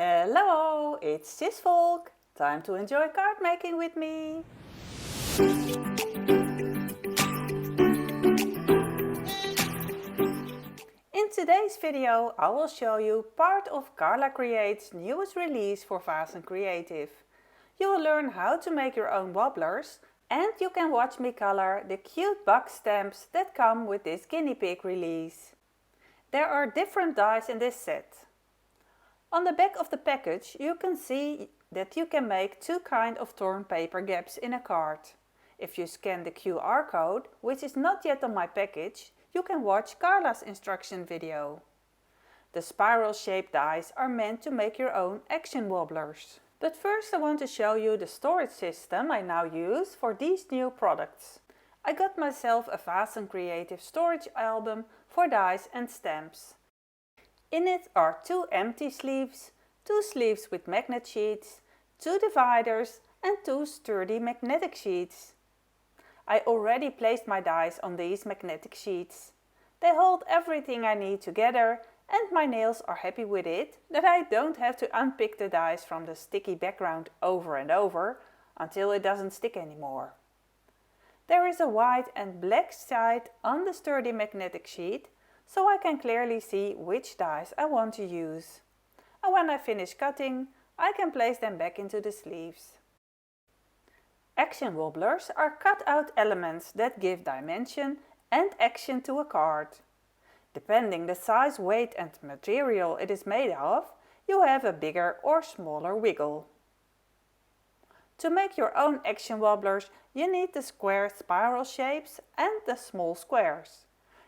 Hello, it's Sis Volk. Time to enjoy card making with me. In today's video I will show you part of Carla Create's newest release for Vasen Creative. You will learn how to make your own wobblers and you can watch me color the cute box stamps that come with this guinea pig release. There are different dies in this set. On the back of the package you can see that you can make two kinds of torn paper gaps in a card. If you scan the QR code, which is not yet on my package, you can watch Carla's instruction video. The spiral shaped dies are meant to make your own action wobblers. But first I want to show you the storage system I now use for these new products. I got myself a Vasen Creative storage album for dies and stamps. In it are two empty sleeves, two sleeves with magnet sheets, two dividers and two sturdy magnetic sheets. I already placed my dies on these magnetic sheets. They hold everything I need together and my nails are happy with it that I don't have to unpick the dies from the sticky background over and over until it doesn't stick anymore. There is a white and black side on the sturdy magnetic sheet, so I can clearly see which dies I want to use. And when I finish cutting, I can place them back into the sleeves. Action wobblers are cut out elements that give dimension and action to a card. Depending the size, weight and material it is made of, you have a bigger or smaller wiggle. To make your own action wobblers, you need the square spiral shapes and the small squares.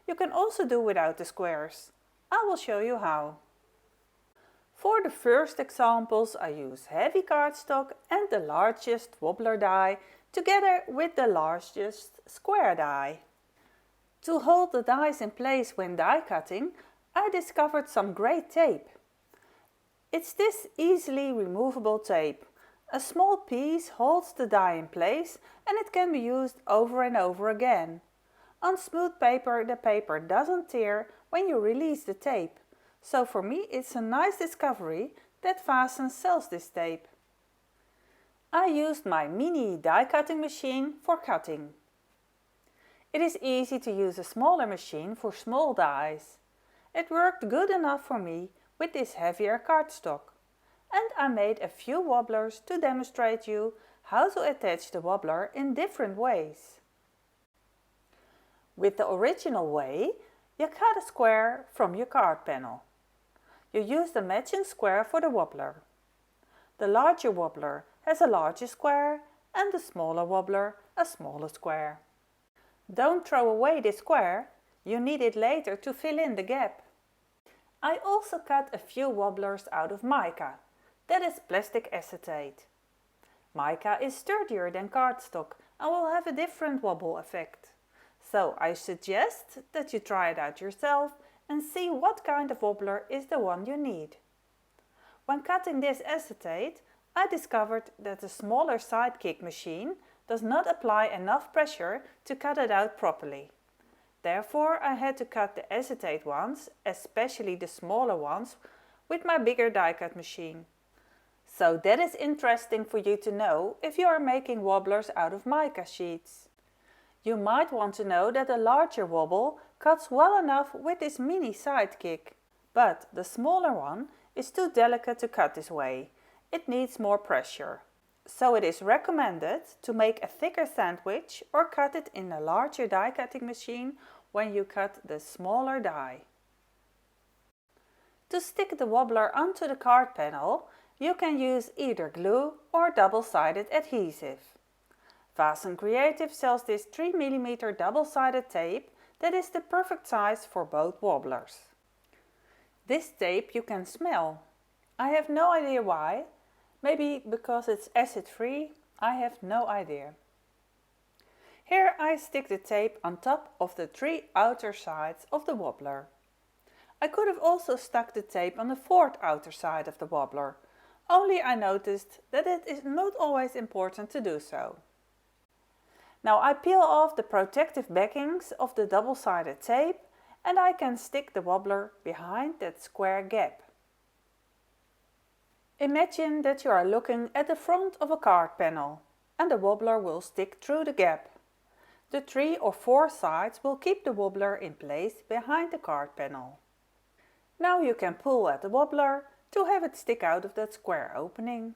You can also do without the squares. I will show you how. For the first examples I use heavy cardstock and the largest wobbler die together with the largest square die. To hold the dies in place when die cutting, I discovered some great tape. It's this easily removable tape. A small piece holds the die in place and it can be used over and over again. On smooth paper, the paper doesn't tear when you release the tape. So for me it's a nice discovery that Vasen sells this tape. I used my mini die cutting machine for cutting. It is easy to use a smaller machine for small dies. It worked good enough for me with this heavier cardstock. And I made a few wobblers to demonstrate you how to attach the wobbler in different ways. With the original way, you cut a square from your card panel. You use the matching square for the wobbler. The larger wobbler has a larger square and the smaller wobbler a smaller square. Don't throw away this square, you need it later to fill in the gap. I also cut a few wobblers out of mica, that is plastic acetate. Mica is sturdier than cardstock and will have a different wobble effect. So I suggest that you try it out yourself and see what kind of wobbler is the one you need. When cutting this acetate, I discovered that the smaller Sidekick machine does not apply enough pressure to cut it out properly. Therefore I had to cut the acetate ones, especially the smaller ones, with my bigger die cut machine. So that is interesting for you to know if you are making wobblers out of mica sheets. You might want to know that a larger wobble cuts well enough with this mini Sidekick, but the smaller one is too delicate to cut this way. It needs more pressure. So it is recommended to make a thicker sandwich or cut it in a larger die cutting machine when you cut the smaller die. To stick the wobbler onto the card panel, you can use either glue or double-sided adhesive. Vasen Creative sells this 3mm double-sided tape that is the perfect size for both wobblers. This tape you can smell. I have no idea why. Maybe because it's acid-free, I have no idea. Here I stick the tape on top of the 3 outer sides of the wobbler. I could have also stuck the tape on the 4th outer side of the wobbler, only I noticed that it is not always important to do so. Now I peel off the protective backings of the double-sided tape and I can stick the wobbler behind that square gap. Imagine that you are looking at the front of a card panel and the wobbler will stick through the gap. The 3 or 4 sides will keep the wobbler in place behind the card panel. Now you can pull at the wobbler to have it stick out of that square opening.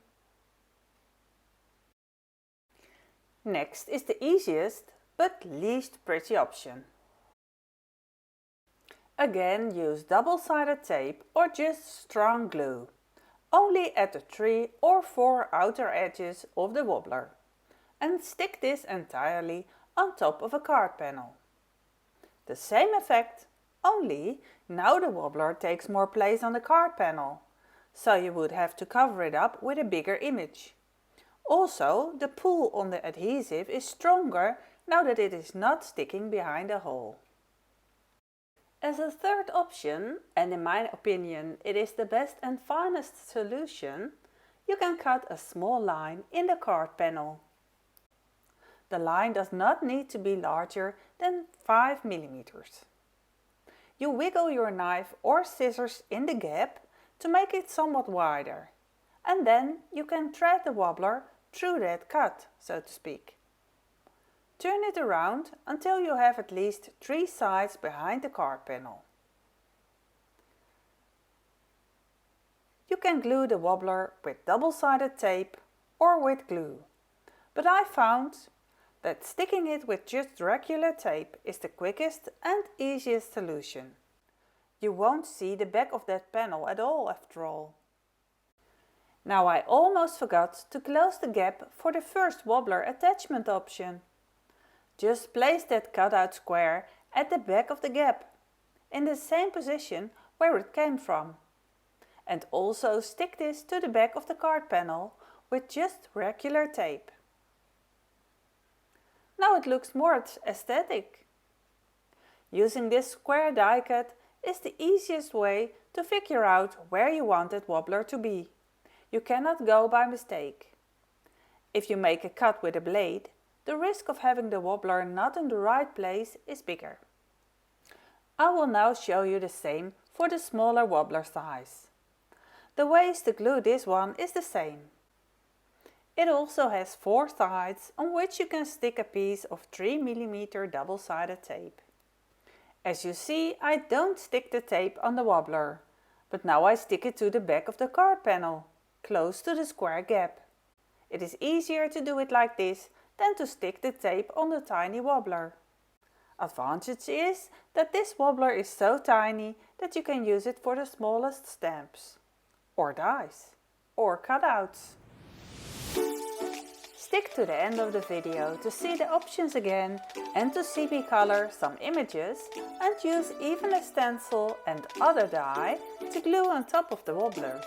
Next is the easiest but least pretty option. Again, use double-sided tape or just strong glue, only at the 3 or 4 outer edges of the wobbler, and stick this entirely on top of a card panel. The same effect, only now the wobbler takes more place on the card panel, so you would have to cover it up with a bigger image. Also, the pull on the adhesive is stronger now that it is not sticking behind a hole. As a third option, and in my opinion it is the best and finest solution, you can cut a small line in the card panel. The line does not need to be larger than 5 mm. You wiggle your knife or scissors in the gap to make it somewhat wider, and then you can thread the wobbler through that cut, so to speak. Turn it around until you have at least 3 sides behind the card panel. You can glue the wobbler with double-sided tape or with glue, but I found that sticking it with just regular tape is the quickest and easiest solution. You won't see the back of that panel at all after all. Now I almost forgot to close the gap for the first wobbler attachment option. Just place that cutout square at the back of the gap, in the same position where it came from. And also stick this to the back of the card panel with just regular tape. Now it looks more aesthetic. Using this square die cut is the easiest way to figure out where you want that wobbler to be. You cannot go by mistake. If you make a cut with a blade, the risk of having the wobbler not in the right place is bigger. I will now show you the same for the smaller wobbler size. The ways to glue this one is the same. It also has 4 sides on which you can stick a piece of 3 mm double-sided tape. As you see, I don't stick the tape on the wobbler, but now I stick it to the back of the card panel, close to the square gap. It is easier to do it like this than to stick the tape on the tiny wobbler. Advantage is that this wobbler is so tiny that you can use it for the smallest stamps, or dies, or cutouts. Stick to the end of the video to see the options again and to see me color some images and use even a stencil and other dye to glue on top of the wobblers.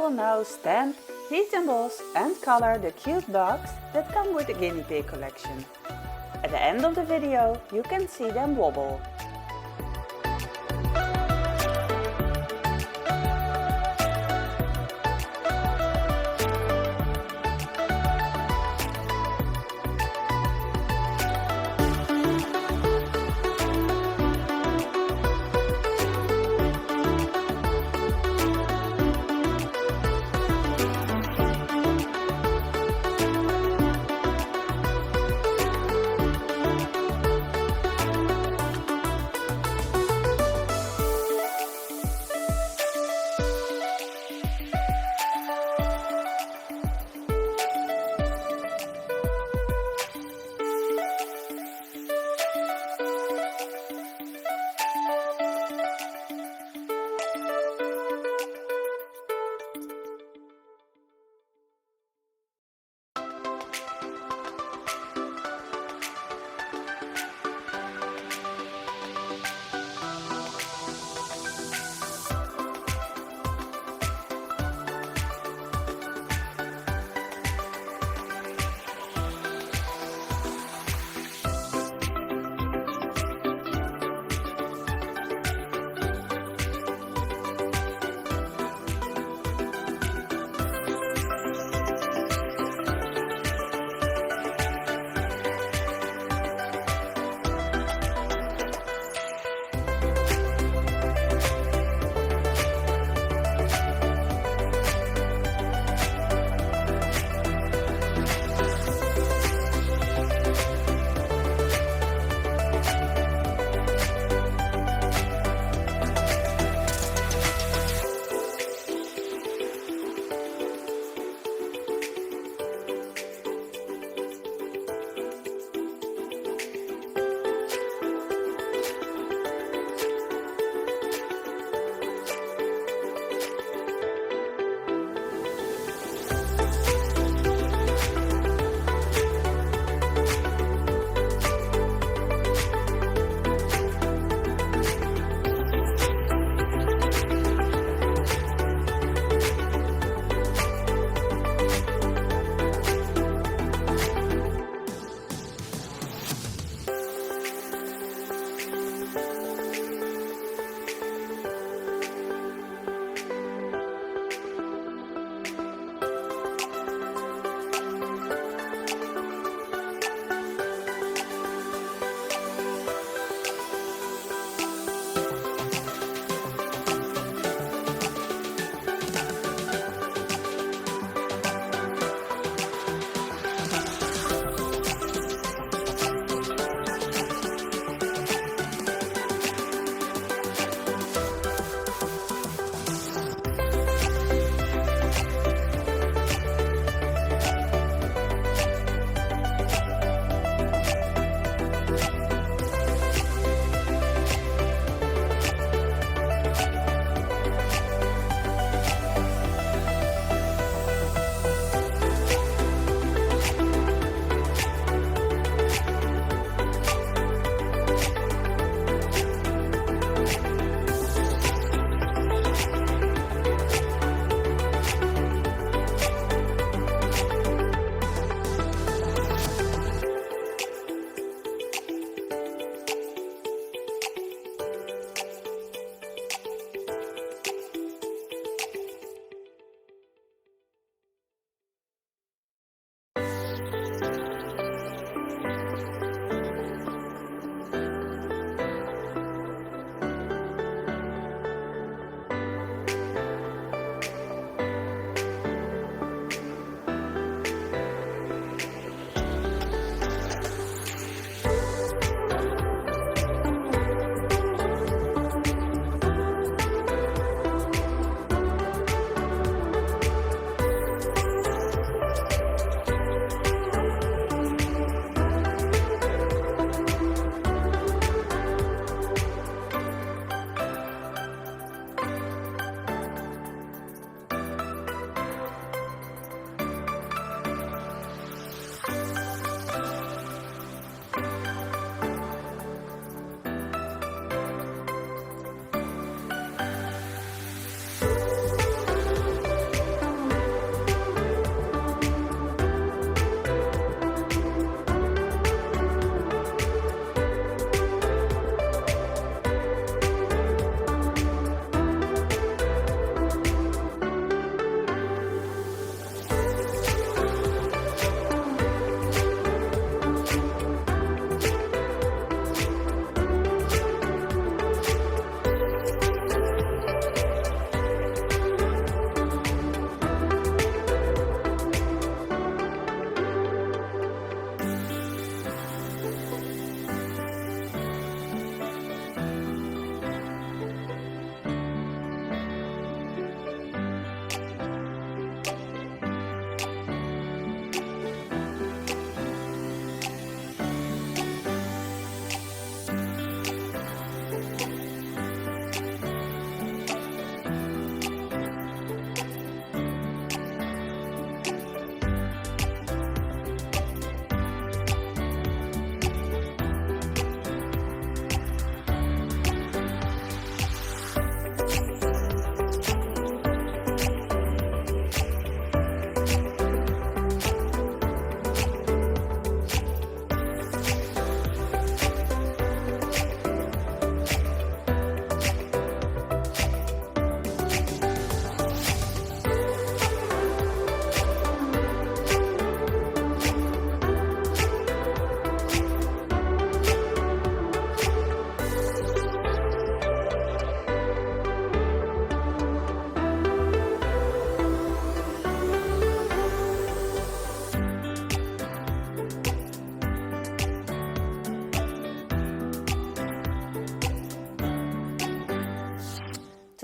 will now stamp, heat emboss and color the cute dogs that come with the guinea pig collection. At the end of the video you can see them wobble.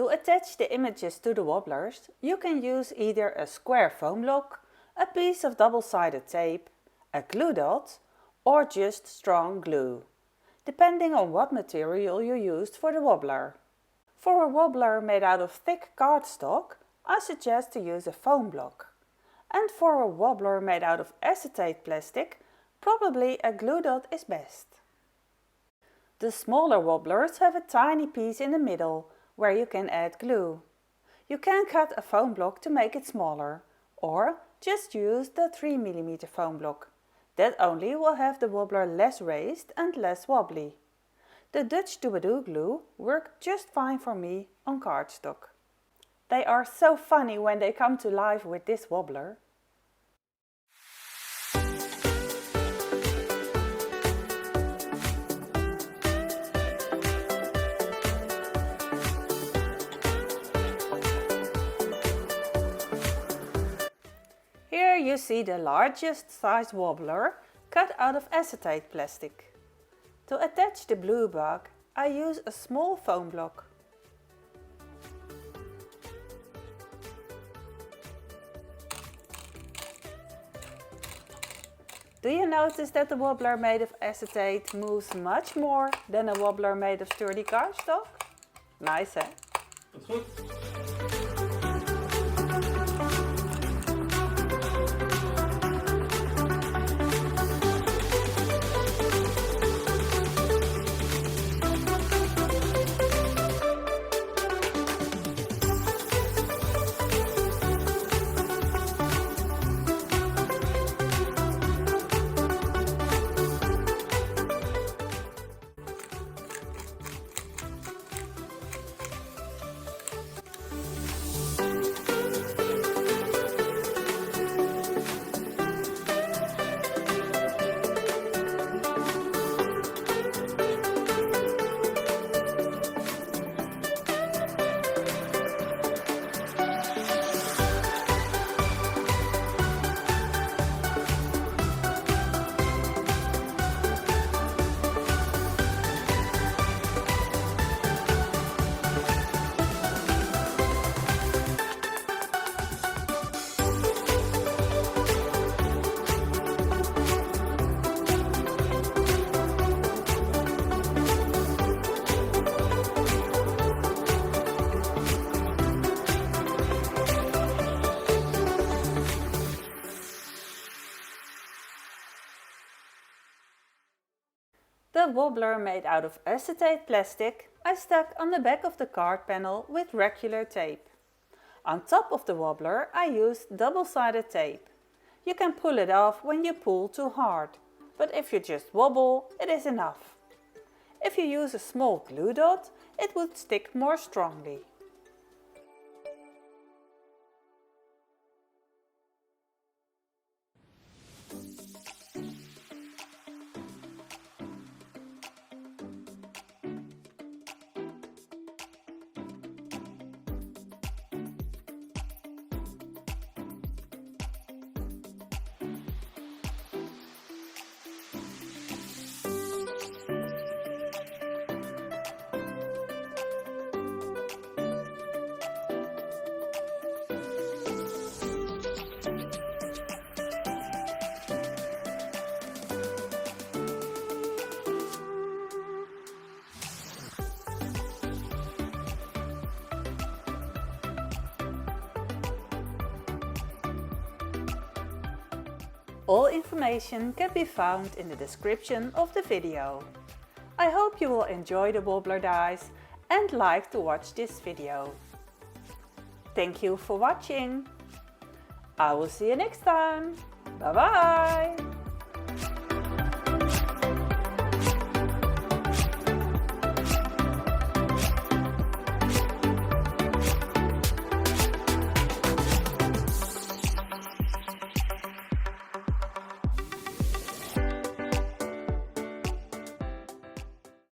To attach the images to the wobblers, you can use either a square foam block, a piece of double-sided tape, a glue dot, or just strong glue, depending on what material you used for the wobbler. For a wobbler made out of thick cardstock, I suggest to use a foam block. And for a wobbler made out of acetate plastic, probably a glue dot is best. The smaller wobblers have a tiny piece in the middle where you can add glue. You can cut a foam block to make it smaller, or just use the 3 mm foam block. That only will have the wobbler less raised and less wobbly. The Dutch Doobadoo glue worked just fine for me on cardstock. They are so funny when they come to life with this wobbler. Here you see the largest size wobbler cut out of acetate plastic. To attach the blue bug, I use a small foam block. Do you notice that the wobbler made of acetate moves much more than a wobbler made of sturdy cardstock? Nice, eh? That's good. The wobbler made out of acetate plastic I stuck on the back of the card panel with regular tape. On top of the wobbler I used double-sided tape. You can pull it off when you pull too hard, but if you just wobble, it is enough. If you use a small glue dot, it would stick more strongly. All information can be found in the description of the video. I hope you will enjoy the wobbler dies and like to watch this video. Thank you for watching. I will see you next time. Bye bye!